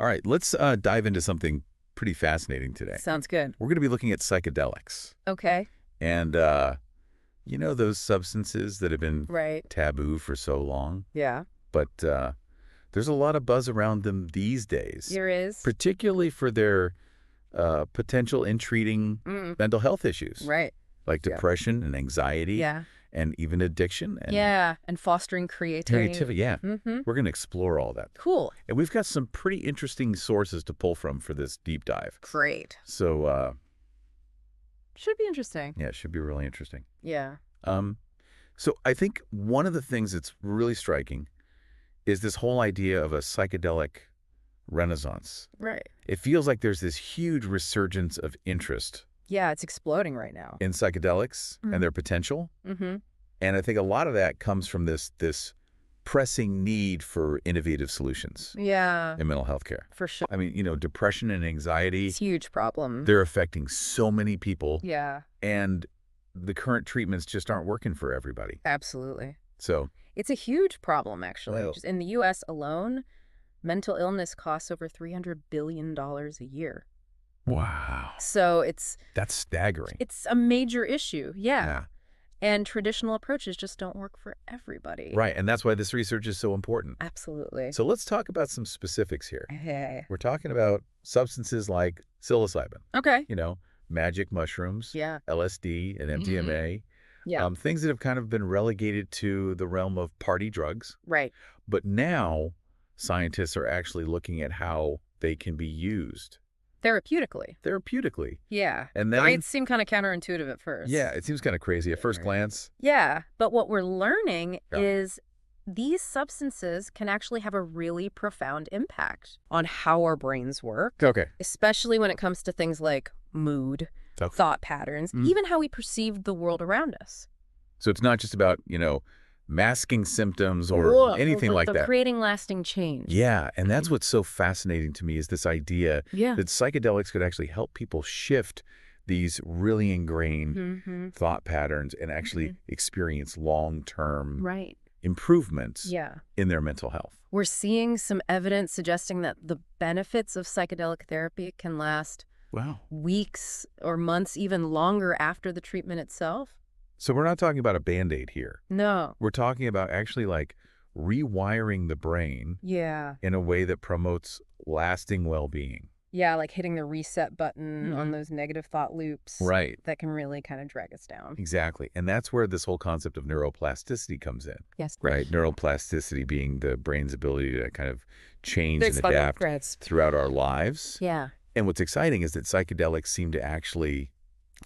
All right, let's dive into something pretty fascinating today. Sounds good. We're going to be looking at psychedelics. Okay. And, you know, those substances that have been Right. taboo for so long? Yeah. But there's a lot of buzz around them these days. There is. Particularly for their potential in treating mental health issues. Right. Like depression and anxiety. Yeah. And even addiction. And and fostering creativity. Yeah. Mm-hmm. We're going to explore all that. Cool. And we've got some pretty interesting sources to pull from for this deep dive. Great. So, should be interesting. yeah, it should be really interesting. Yeah. So I think one of the things that's really striking is this whole idea of a psychedelic renaissance. Right. It feels like there's this huge resurgence of interest Yeah, it's exploding right now. in psychedelics and their potential. Mm-hmm. And I think a lot of that comes from this pressing need for innovative solutions Yeah. in mental health care. For sure. I mean, you know, depression and anxiety, It's a huge problem. they're affecting so many people. Yeah. And the current treatments just aren't working for everybody. Absolutely. So, It's a huge problem, actually. Well- Just in the U.S. alone, mental illness costs over $300 billion a year. wow, So it's that's staggering. a major issue. Yeah. Yeah. And traditional approaches just don't work for everybody. Right, and that's why this research is so important. Absolutely. So let's talk about some specifics here. Hey. We're talking about substances like psilocybin, Okay. you know, magic mushrooms, Yeah. LSD, and MDMA, Yeah. things that have kind of been relegated to the realm of party drugs. Right. But now scientists are actually looking at how they can be used Therapeutically. therapeutically. Yeah. And then, It seemed kind of counterintuitive at first. yeah, it seems kind of crazy at first glance. Yeah. But what we're learning Yeah. is these substances can actually have a really profound impact on how our brains work, Okay. especially when it comes to things like mood, Okay. thought patterns, even how we perceive the world around us. So it's not just about, you know, masking symptoms or anything like But that. creating lasting change. Yeah, and that's what's so fascinating to me is this idea Yeah. that psychedelics could actually help people shift these really ingrained Mm-hmm. thought patterns and actually experience long-term Right. improvements Yeah. in their mental health. We're seeing some evidence suggesting that the benefits of psychedelic therapy can last Wow. weeks or months, even longer after the treatment itself. So we're not talking about a Band-Aid here. No. We're talking about actually like rewiring the brain Yeah. in a way that promotes lasting well-being. Yeah, like hitting the reset button on those negative thought loops. Right. That can really kind of drag us down. Exactly. And that's where this whole concept of neuroplasticity comes in. Yes. Right. Neuroplasticity being the brain's ability to kind of change Fix and my adapt regrets. throughout our lives. Yeah. And what's exciting is that psychedelics seem to actually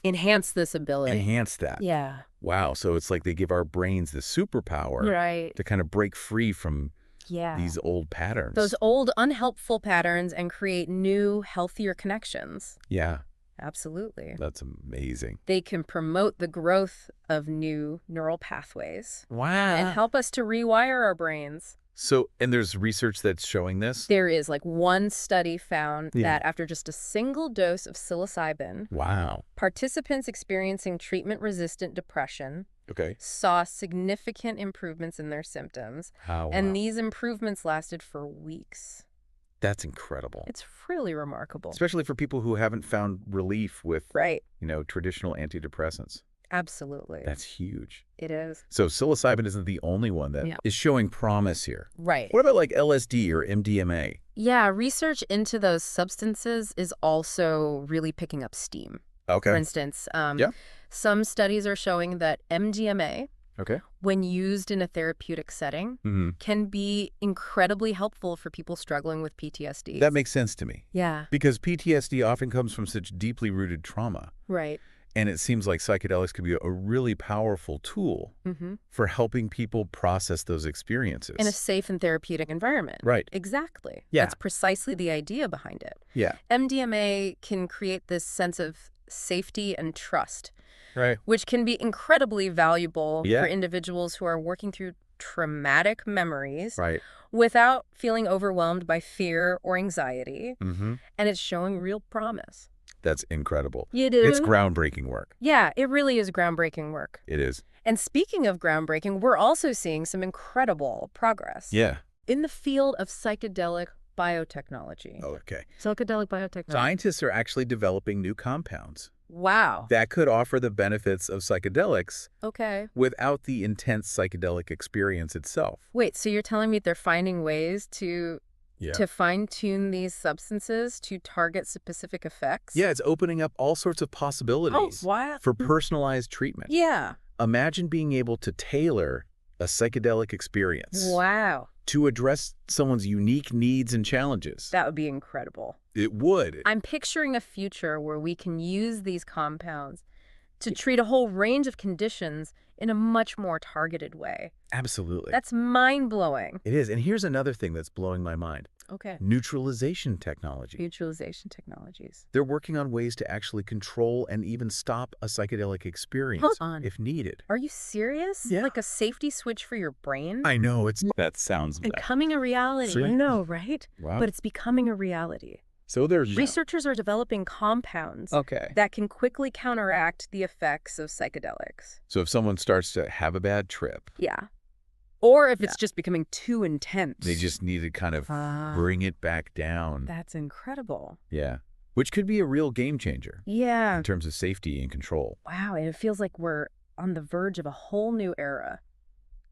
Enhance this ability. enhance that. Yeah. Wow. So it's like they give our brains the superpower Right. to kind of break free from Yeah. these old patterns. Those old unhelpful patterns and create new, healthier connections. Yeah. Absolutely. That's amazing. They can promote the growth of new neural pathways Wow. and help us to rewire our brains. So, and there's research that's showing this? There is like one study found Yeah. that after just a single dose of psilocybin, Wow. participants experiencing treatment-resistant depression Okay. saw significant improvements in their symptoms. Wow. And these improvements lasted for weeks. That's incredible. It's really remarkable. Especially for people who haven't found relief with, Right. you know, traditional antidepressants. Absolutely. That's huge. It is. So psilocybin isn't the only one that is showing promise here. Right. What about like LSD or MDMA? Yeah, research into those substances is also really picking up steam. Okay. For instance, Yeah. some studies are showing that MDMA, Okay. when used in a therapeutic setting, Mm-hmm. can be incredibly helpful for people struggling with PTSD. That makes sense to me. Yeah, Because PTSD often comes from such deeply rooted trauma. right. And it seems like psychedelics could be a really powerful tool Mm-hmm. for helping people process those experiences. In a safe and therapeutic environment. Right. Exactly. Yeah. That's precisely the idea behind it. Yeah. MDMA can create this sense of safety and trust, Right. which can be incredibly valuable Yeah. for individuals who are working through traumatic memories Right. without feeling overwhelmed by fear or anxiety. Mm-hmm. And it's showing real promise. That's incredible. You do? It's groundbreaking work. Yeah, it really is groundbreaking work. It is. And speaking of groundbreaking, we're also seeing some incredible progress Yeah. in the field of psychedelic biotechnology. Okay. Psychedelic biotechnology. Scientists are actually developing new compounds Wow. that could offer the benefits of psychedelics Okay. without the intense psychedelic experience itself. Wait, so you're telling me they're finding ways to fine-tune these substances to target specific effects? Yeah, it's opening up all sorts of possibilities what? for personalized treatment. Yeah. Imagine being able to tailor a psychedelic experience Wow. to address someone's unique needs and challenges. That would be incredible. It would. I'm picturing a future where we can use these compounds to treat a whole range of conditions in a much more targeted way. Absolutely. That's mind-blowing. It is. And here's another thing that's blowing my mind. Okay. Neutralization technology. Neutralization technologies. They're working on ways to actually control and even stop a psychedelic experience Hold on. if needed. Are you serious? Yeah. Like a safety switch for your brain? I know. That sounds bad. Becoming a reality. See? I know, right? Wow. But it's becoming a reality. So there's... Researchers are developing compounds Okay. that can quickly counteract the effects of psychedelics. So if someone starts to have a bad trip, Yeah. Or if it's just becoming too intense. they just need to kind of bring it back down. That's incredible. Yeah. Which could be a real game changer Yeah. in terms of safety and control. Wow, and it feels like we're on the verge of a whole new era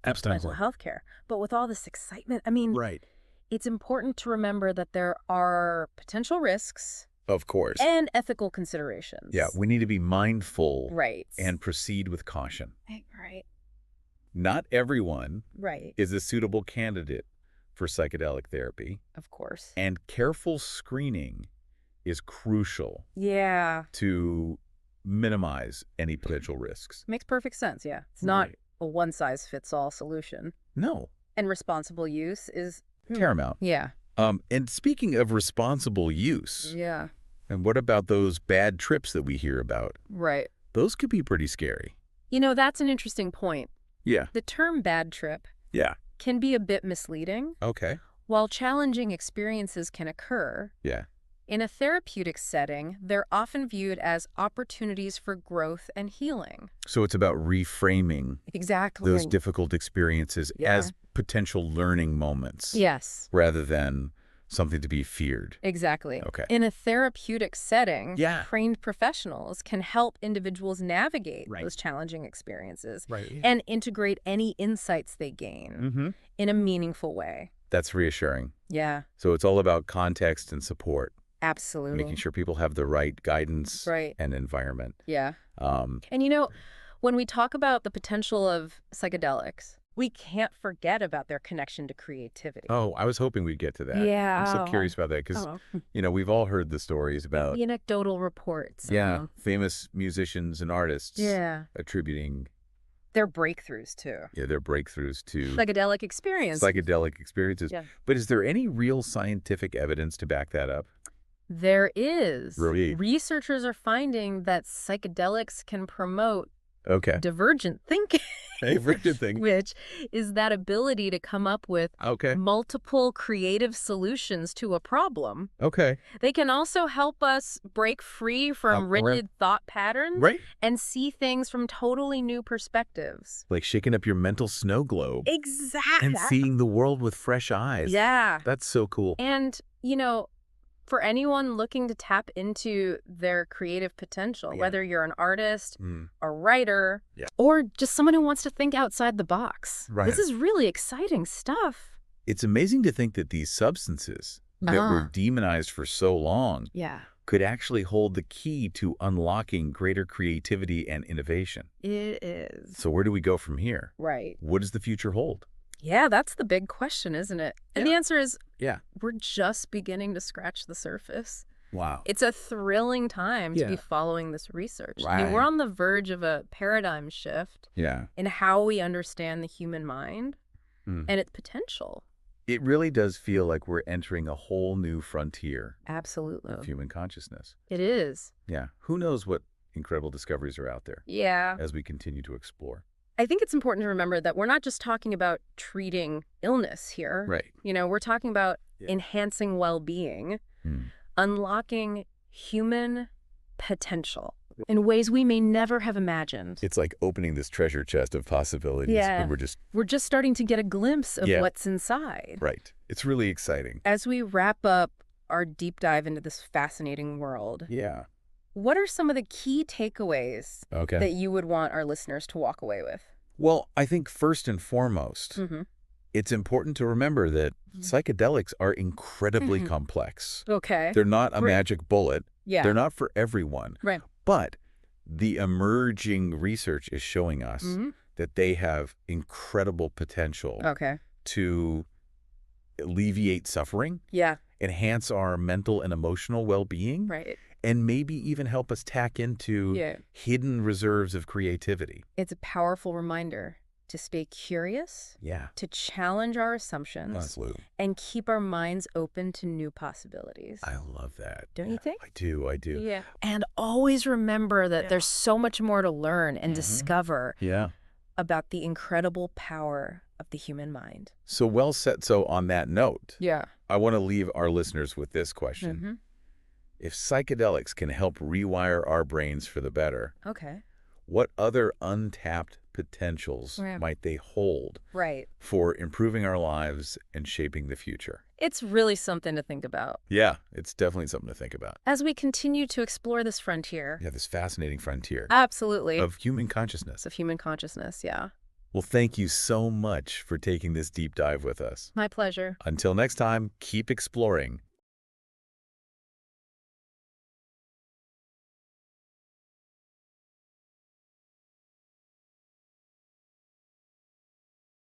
of mental health care. But with all this excitement, I mean, Right. it's important to remember that there are potential risks Of course. and ethical considerations. Yeah, we need to be mindful Right. and proceed with caution. Right. Not everyone Right. is a suitable candidate for psychedelic therapy, Of course. and careful screening is crucial Yeah. to minimize any potential risks. Makes perfect sense, yeah. It's not Right. a one-size-fits-all solution. No, And responsible use is... paramount. Yeah. And speaking of responsible use, Yeah. and what about those bad trips that we hear about? Right. Those could be pretty scary. You know, that's an interesting point. Yeah. The term bad trip Yeah. can be a bit misleading. Okay. While challenging experiences can occur, Yeah. in a therapeutic setting, they're often viewed as opportunities for growth and healing. So it's about reframing Exactly. those difficult experiences Yeah. as potential learning moments. Yes. Rather than something to be feared. Exactly. Okay. In a therapeutic setting, Yeah. trained professionals can help individuals navigate Right. those challenging experiences Right. and integrate any insights they gain Mm-hmm. in a meaningful way. That's reassuring. Yeah, So it's all about context and support, absolutely. making sure people have the right guidance Right. and environment. Yeah. Um, And you know, when we talk about the potential of psychedelics, we can't forget about their connection to creativity. oh, I was hoping we'd get to that. Yeah. I'm so curious about that because, Oh. we've all heard the stories about, The anecdotal reports. famous musicians and artists Yeah. attributing Their breakthroughs, too. their breakthroughs to Psychedelic experience. psychedelic experiences. Yeah. But is there any real scientific evidence to back that up? There is. Really? Researchers are finding that psychedelics can promote Okay. divergent thinking, Favorite thing. which is that ability to come up with Okay. multiple creative solutions to a problem. Okay. They can also help us break free from Right. rigid thought patterns Right. and see things from totally new perspectives. Like shaking up your mental snow globe Exactly. and seeing the world with fresh eyes. Yeah. That's so cool. And, for anyone looking to tap into their creative potential, Yeah. whether you're an artist, Mm. a writer, Yeah. or just someone who wants to think outside the box. Right. This is really exciting stuff. It's amazing to think that these substances that were demonized for so long Yeah. could actually hold the key to unlocking greater creativity and innovation. It is. So where do we go from here? Right. What does the future hold? Yeah, that's the big question, isn't it? And the answer is Yeah. we're just beginning to scratch the surface. Wow. It's a thrilling time to be Yeah. following this research. I Right. mean, we're on the verge of a paradigm shift Yeah. in how we understand the human mind Mm. and its potential. It really does feel like we're entering a whole new frontier Absolutely. of human consciousness. It is. Yeah. Who knows what incredible discoveries are out there Yeah. as we continue to explore. I think it's important to remember that we're not just talking about treating illness here. Right. We're talking about Yeah. enhancing well-being, Mm. unlocking human potential. in ways we may never have imagined. It's like opening this treasure chest of possibilities. Yeah. And We're just starting to get a glimpse of Yeah. what's inside. Right. It's really exciting. As we wrap up our deep dive into this fascinating world, Yeah. what are some of the key takeaways Okay. that you would want our listeners to walk away with? Well, I think first and foremost, it's important to remember that psychedelics are incredibly complex. Okay. They're not a Right. magic bullet. Yeah. They're not for everyone. Right. But the emerging research is showing us that they have incredible potential Okay. to alleviate suffering, Yeah. enhance our mental and emotional well-being, Right. and maybe even help us tap into Yeah. hidden reserves of creativity. It's a powerful reminder to stay curious, Yeah. to challenge our assumptions, Absolutely. and keep our minds open to new possibilities. I love that. Don't you think? I do. I do. Yeah. And always remember that there's so much more to learn and discover Yeah. about the incredible power of the human mind. So well said. So on that note, Yeah. I want to leave our listeners with this question. If psychedelics can help rewire our brains for the better, Okay. what other untapped potentials Yeah. might they hold Right. for improving our lives and shaping the future? It's really something to think about. Yeah, it's definitely something to think about. As we continue to explore this frontier. Yeah, this fascinating frontier Absolutely. of human consciousness. Of human consciousness, yeah. Well, thank you so much for taking this deep dive with us. My pleasure. Until next time, keep exploring